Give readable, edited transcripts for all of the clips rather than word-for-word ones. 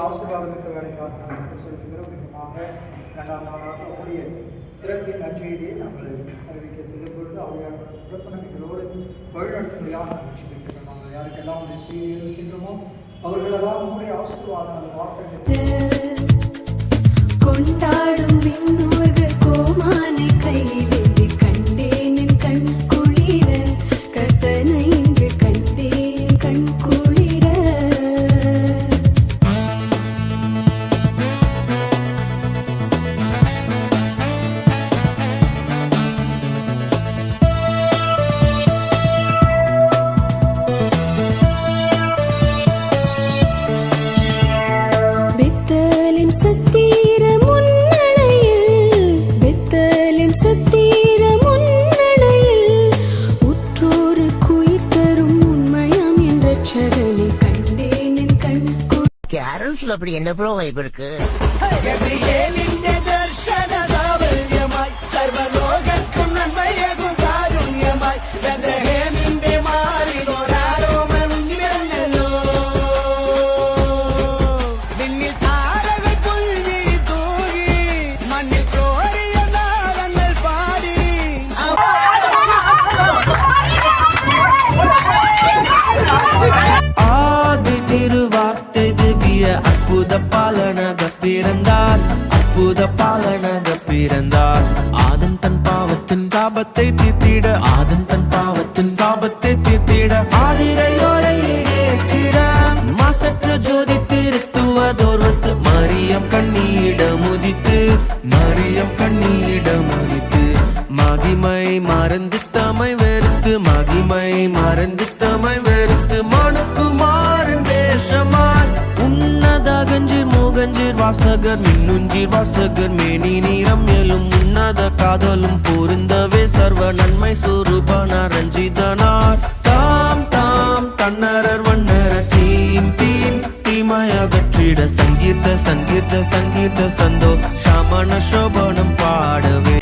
ஆசீர்வாதமிக்க வேலைக்காக நாங்கள் செலுத்துகிறோம். முக்கியமாக 2ஆம் நாளாக அவருடைய பிறப்பின் நற்செய்தியை நாங்கள் அறிவிக்க செல்லும் பொழுது அவருடைய பிரசனங்களோடு வழிநடத்தும்படியாக நாங்கள் செலுத்துகிறோம். நாங்கள் யாருக்கெல்லாம் உடைய செய்தி இருக்கின்றோமோ அவர்களெல்லாம் உங்களுடைய ஆசீர்வாதம் வார்த்தைகள் கொண்டாடும் விண்ணோர்கள் கோமானை கையிலே கண்டேன் என் கண் குளிர கர்த்தனை இன்று கண்டேன் கண் குளிர பெத்தலின் சத்தீர முன்னணையில் பெத்தலின் சத்தீர முன்னணையில் உற்றோரு குயிர் தரும் உண்மையாம் என்ற ரட்சகனை கண்டேன் என் கண் கேரல்ஸ்ல அப்படி என்ன ப்ரோ வைப் இருக்கு? சர்வலோகக்கும் நன்மையகும் காருண்யமாய் பெத்லஹேமிന്റെ മാറിലോരാരോമം നിറഞ്ഞല്ലോ. വിണ്ണിൽ താരകൾ പുൽകി തൂകി മണ്ണിൽ കോരിയ നാദങ്ങൾ പാടി ஆதி திருவார்த்தை திவ்ய அற்புத பாலனாக பிறந்தார், அற்புத பாலனாக பிறந்தார். ஆதன் தன் பாவத்தின் சாபத்தை தீர்த்திட, ஆதன் தன் பாவத்தின் சாபத்தை தீர்த்திட, ஆதிரையோரை ஏற்றிட மாசற்ற ஜோதி திருத்துவதோர் வஸ்து மரியம் கண்ணீட முதித்து, மரியம் கண்ணீட முதித்து மகிமை மறந்து தமை வெறுத்து, மகிமை மறந்து தமை வெறுத்து மனுக்குமாரன் வேஷமாய் உன்னதகஞ்சீர் மூகஞ்சீர் வாசகர் மின்னுஞ்சீர் வாசகர் மேனி நீரம் எழும் உன்னத காதலும் பொருந்தவே சர்வ நன்மை சுரூபனார் ரஞ்சிதனார் தாம் தாம் தன்னரர் வண்ணர தீம் தீம் தீமையகற்றிட சங்கீத சங்கீத சங்கீத சந்தோ சமண சோபனம் பாடவே.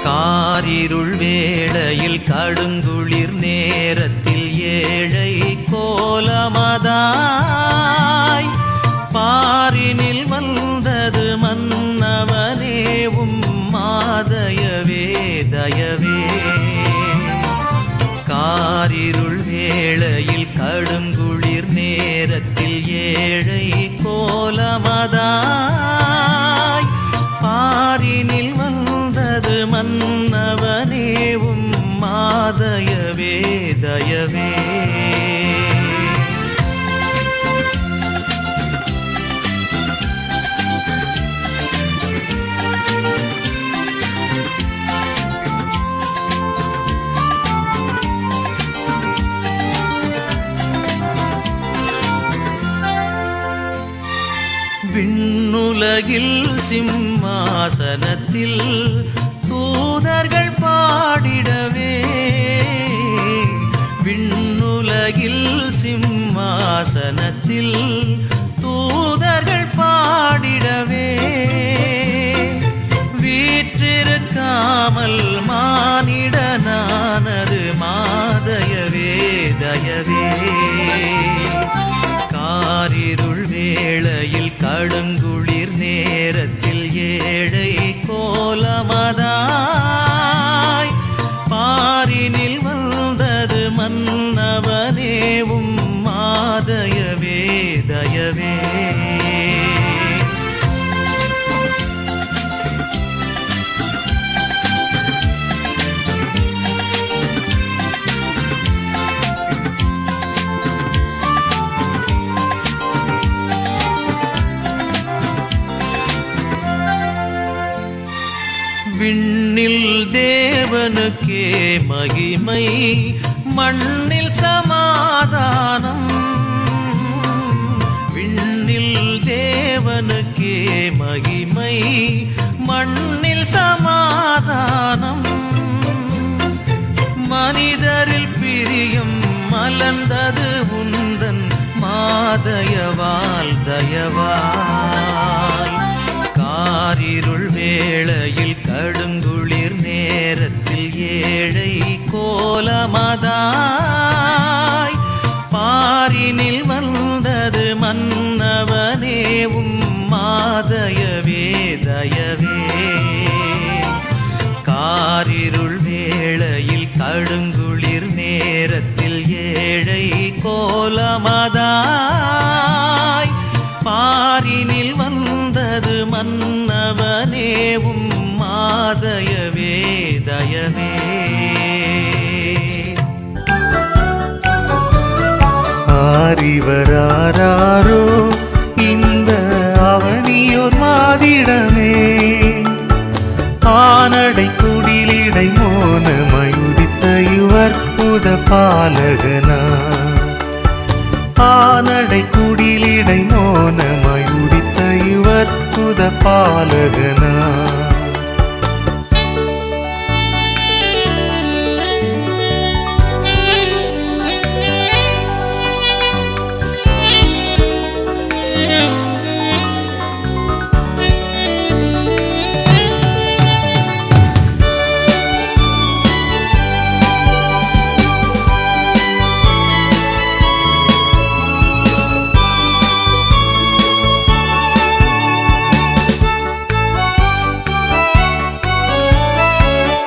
காரிருள் வேளையில் கடுங்குளிர் நேரத்தில் ஏழை கோலமதாய் பாரினில் வந்தது மன்னவனேவும் மாதயவே தயவே. காரிருள் வேளையில் கடுங்குளிர் நேரத்தில் ஏழை கோலமதாய் பாரினில் வந்தது மன்னவனேவும் மாதயவே தயவே. விண்ணுலகில் சிம்மாசனத்தில் தூதர்கள் பாடிடவே, விண்ணுலகில் சிம்மாசனத்தில் தூதர்கள் பாடிடவே வீற்றிருக்காமல் மானிடனானது மாதயவே தயவே. காரிருள் வேளையில் கடுங்குளிர் நேரத்தில் ஏழை கோலமதாய் பாரினில் வந்தது மன்னவனேவும் மாதயவே தயவே. விண்ணில் தேவனுக்கே மகிமை மண்ணில் சமாதானம், விண்ணில் தேவனுக்கே மகிமை மண்ணில் சமாதானம். மனிதரில் பிரியம் மலர்ந்தது உந்தன் மாதயவால் தயவால். காரிருள் வேளையில் கடுங்குளிர் நேரத்தில் ஏழை கோலமதாய் பாரினில் வந்தது மன்னவனே கோலமதாய் பாரினில் வந்தது மன்னவனேவும் மாதயவே தயவே. ஆரிவராரோ இந்த அவனியோர் மாதிடமே, ஆனடை குடிலிடை மோனமாய் உதித்த யுவற்புத பாலகனா, ஆனடை குடிலிடை மோனமாய் உதித்த யுவற்புத பாலகனா.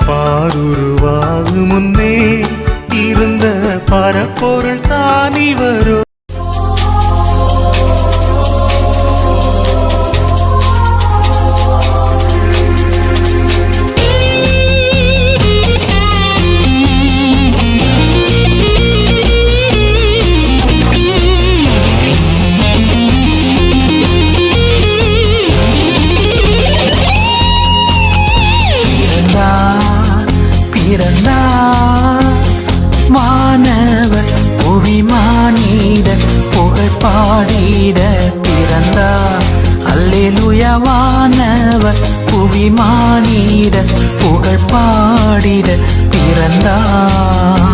பாருருவாகும் முன்னே இருந்த பரப்பொருள் தானிவரோ. வானவர் புவிமானிட புகழ் பாடிட பிறந்தார். அல்லேலூயா. வானவர் புவிமானிட புகழ் பாடிட பிறந்தார்.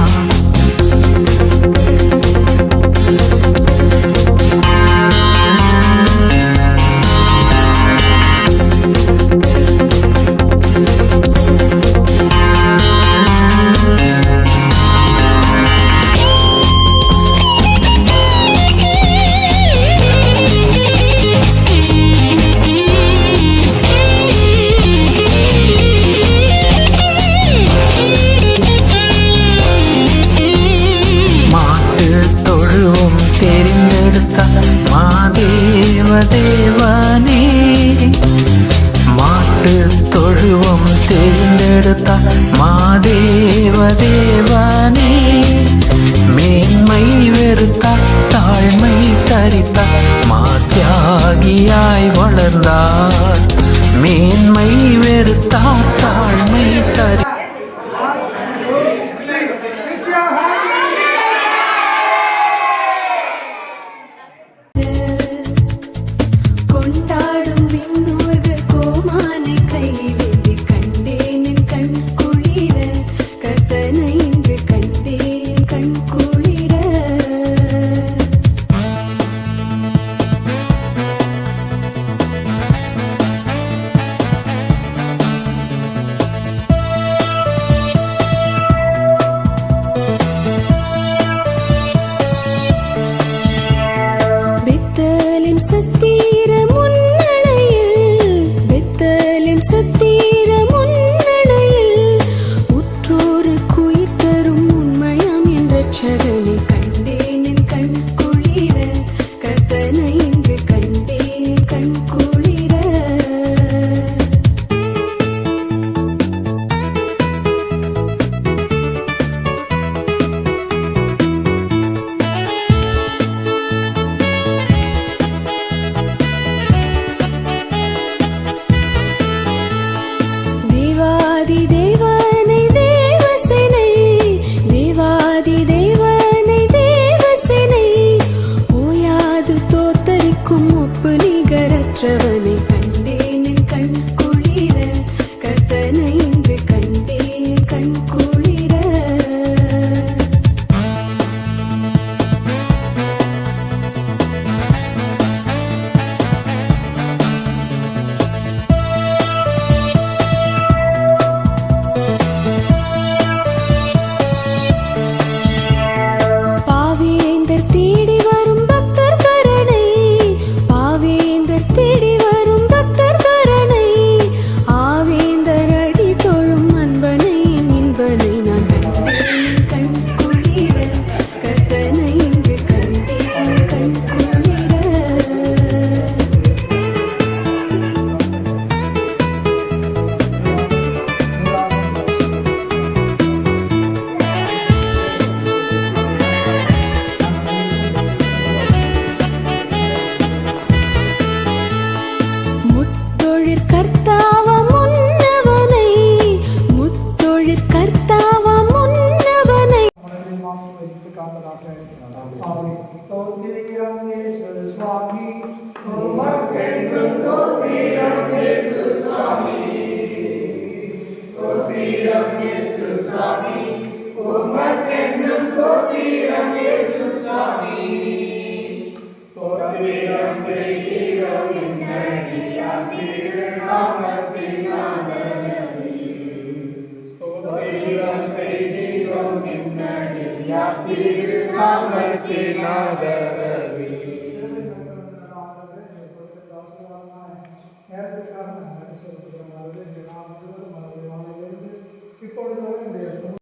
தேவனே மாட்டு தொழுவம் தேர்ந்தெடுத்த மாதேவ தேவனே, மேன்மை வெறுத்தார் தாழ்மை தரித்தார் மாத்தியாகியாய் வளர்ந்தார். மேன்மை வெறுத்தார் தாழ்மை தரி கொண்டாடும் விண்ணோர்கள் கோமானை கையிலேந்தி கண்டேன் என் கண் குளிர, கர்த்தனை இன்று கண்டேன் கண் குளிர. பெத்தேலிம் சத்திர முன்னணையில், பெத்தேலிம் சத்திர முன்னணையில் உற்றோருக்கு உயிர் தரும் உண்மையாம் என் ரட்சகனை கண்டேன் என் கண் குளிர, கர்த்தனை இன்று கண்டேன் கண் குளிர. தேவாதி தேவனை தேவசேனை, தேவாதி தேவனை தேவசேனை ஸ்தோத்திரம் இயேசு சுவாமி உமக்கென்றும் ஸ்தோத்திரம் இயேசு சுவாமி ஸ்தோத்திரம் இயேசு சுவாமி உமக்கென்றும் ஸ்தோத்திரம் இயேசு சுவாமி ஸ்தோத்திரம் செய்கிறோம் இன்னடியார் திருநாமத்தின் ஸ்தோத்திரம் செய்கிறோம் இன்னடியார் திருநாமத்தின் ஆதரவில் நேரத்துக்காக இப்பொழுது